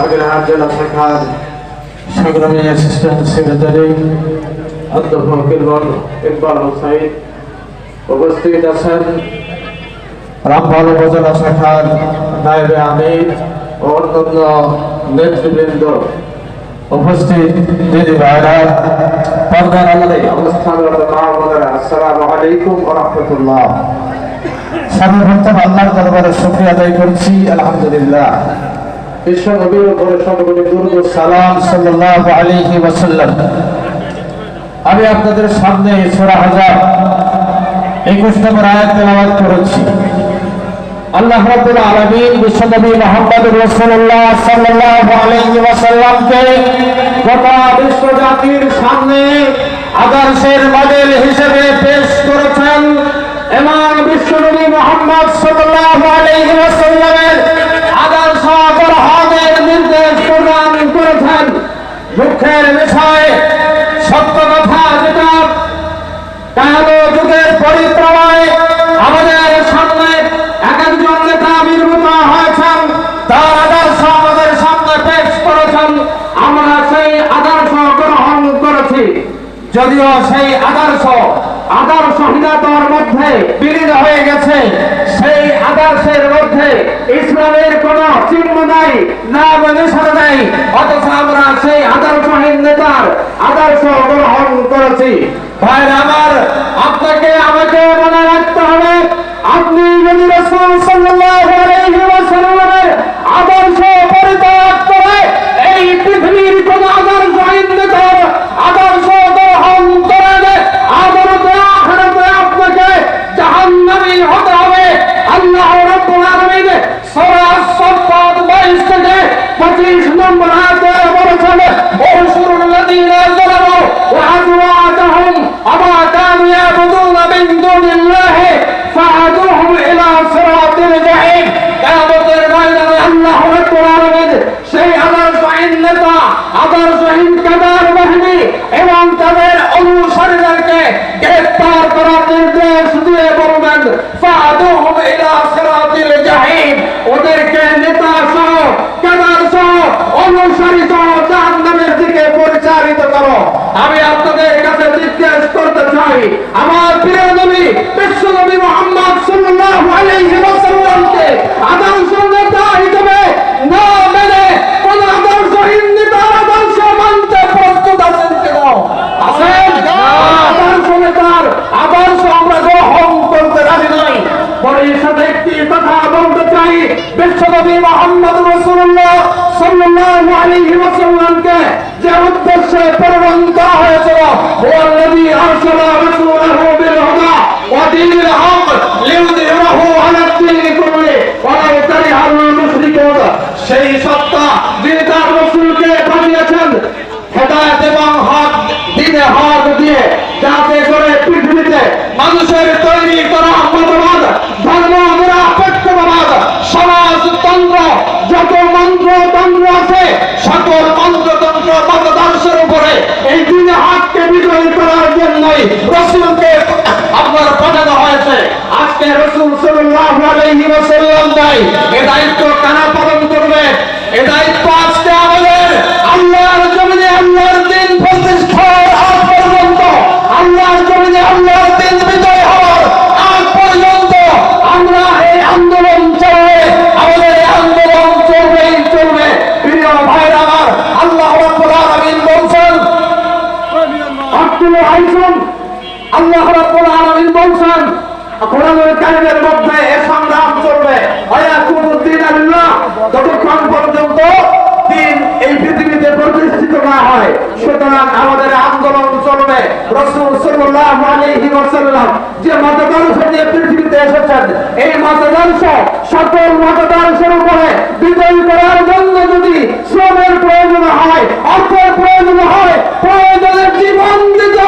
বাগেরহাট জেলা শাখার সংগ্রামী অ্যাসিস্ট্যান্ট সেক্রেটারি অধ্যাপক ইকবাল হোসেন উপস্থিত আছেন। রামপাল উপজেলা শাখার নায়েবে আমির ও অন্যান্য নেতৃবৃন্দ, উপস্থিত দিদি ভাইরা, পর্দার আড়ালে অবস্থানরত মা বোনেরা, আসসালামু আলাইকুম ওয়া রাহমাতুল্লাহ। সর্বপ্রথম আল্লাহর দরবারে শুকরিয়া আদায় করছি, আলহামদুলিল্লাহ। বিশ্ব নবীর উপরে সর্বপ্রথম দুরূদ ও সালাম সাল্লাল্লাহু আলাইহি ওয়াসাল্লাম। আমি আপনাদের সামনে সূরা আহজাব 21 নম্বর আয়াত তেলাওয়াত করেছি। আল্লাহ রাব্বুল আলামিন বিশ্বনবী মুহাম্মদুর রাসূলুল্লাহ সাল্লাল্লাহু আলাইহি ওয়াসাল্লামকে গোটা বিশ্ব জাতির সামনে আদর্শের মডেল হিসেবে পেশ করেছেন এবং বিশ্বনবী মুহাম্মদ সাল্লাল্লাহু আলাইহি ওয়াসাল্লামের আদর্শ গ্রহণের নির্দেশ প্রদান করেছেন। দুঃখের বিষয়, সত্য কথা যেটা কালো যুগের পরিক্রমায় আমাদের সামনে এক একজন নেতা আবির্ভূত হয়েছেন, তার আদর্শ আমাদের সামনে পেশ করেছেন। আমরা সেই আদর্শ গ্রহণ করেছি, যদিও সেই আদর্শহীনতার মধ্যে বিলীন হয়ে গেছে। সেই আদর্শের মধ্যে ইসলামের কোন চিহ্ন নাই, নাম নিশান নাই, অথচ আমরা সেই আদর্শহীন নেতার আদর্শ গ্রহণ করেছি। ভাইরা আমার, আপনাকে আমাকে মনে রাখতে হবে, আপনি যদি রাসূল সাল্লাল্লাহু আলাইহি ওয়াসাল্লামের আদর্শ পরিত্যাগ করে এই পৃথিবীর কোন আদর্শহীন নেতার আদর্শ গ্রহণ করেন, আদরতে আখিরাতে আপনাকে জাহান্নামী হতে হবে। আল্লাহ রাব্বুল আলামিন সূরা আস-সাফফাত 22 থেকে 25 নম্বর আয়াতে বলেছেন, ওয়াসুরুল লাযীনা যালামু ওয়া আযওয়াজুহুম আমা কানু ইয়াবুদুনা মিন দুনিল্লাহি ফাহাদুহুম ইলা সিরাতিল জাহিম। কিয়ামতের ময়দানে আল্লাহ রাব্বুল আলামিন সেই আদর্শহীন নেতা, আদর্শহীন কাদার বাহিনী এবং তাদের অনুসারীদেরকে গ্রেফতার করার নির্দেশ দিয়ে বলবেন, ফাহাদুহুম ইলা সিরাতিল জাহিম, ওদেরকে নেতা সহ কাদার সহ অনুসারী সহ জাহান্নামের দিকে পরিচালিত করো। আমি আপনাদের কাছে জিজ্ঞেস করতে চাই, আমার প্রিয় নবী বিশ্ব নবী মুহাম্মদ সাল্লাল্লাহু আলাইহি ওয়াসাল্লামকে আদর্শ নেতা হিসেবে না মেনে কোন আদর্শহীন নেতার আদর্শ মানতে প্রস্তুত আছেন কিনা? আছেন? আদর্শ নেতার আদর্শ আমরা গ্রহণ করতে রাজি নই। পরের সাথে একটি কথা বলতে চাই, বিশ্ব নবী মুহাম্মদ রাসূলুল্লাহ সাল্লাল্লাহু আলাইহি ওয়াসাল্লামকে যে উদ্দেশ্যে প্রেরণ করা হয়েছিল, ওয়াল্লাযী আরসালা রাসূলাহু বিল হুদা ওয়া দীনিল হক লিইয়ুযহিরাহু আলা দ্বীনি কুল্লিহি ওয়ালাউ কারিহাল মুশরিকুন, সেই সত্তা যিনি তার রাসূলকে পাঠিয়েছেন হেদায়েত এবং হক, দ্বীনে হক দিয়ে, যাতে করে পৃথিবীতে মানুষের তৈরি করা মতবাদ, ধর্ম নিরপেক্ষতাবাদ, সমাজতন্ত্র, যত মন্ত্রতন্ত্র আছে সকল মন্ত্রতন্ত্র মতাদর্শের উপরে এই দ্বীনে হককে বিজয়ী করার জন্যই রাসূলকে আপনার পাঠানো হয়েছে। আজকে রাসূল সাল্লাল্লাহু আলাইহি ওয়াসাল্লাম নাই, এই দায়িত্ব কারা পালন করবে? এই দায়িত্ব আজকে আমাদের। আল্লাহর জমিনে আল্লাহর দ্বীন প্রতিষ্ঠার আগ পর্যন্ত, আল্লাহর জমিনে আল্লাহর দ্বীন বিজয় হওয়ার আগ পর্যন্ত আমরা এই আন্দোলন চলবে, আমাদের এই আন্দোলন চলবেই চলবে। প্রিয় ভাইরা আমার, আল্লাহ রাব্বুল আলামিন বলছেন, আল্লাহ রাব্বুল আলামিন বলছেন কোরআনুল কারীমের মধ্যে এই সংগ্রাম চলবে, আয়াতুদ্দিন আল্লাহ, যতক্ষণ পর্যন্ত দিন এই পৃথিবীতে প্রতিষ্ঠিত না হয়, সুতরাং আমাদের আন্দোলন চলবে। রাসূল সাল্লাল্লাহু আলাইহি ওয়াসাল্লাম যে মতাদর্শ নিয়ে পৃথিবীতে এসেছেন, এই মতাদর্শ সকল মতাদর্শের উপরে বিজয়ী করার জন্য যদি শ্রমের প্রয়োজন হয়, অর্থের প্রয়োজন হয়, প্রয়োজনে জীবন দিতে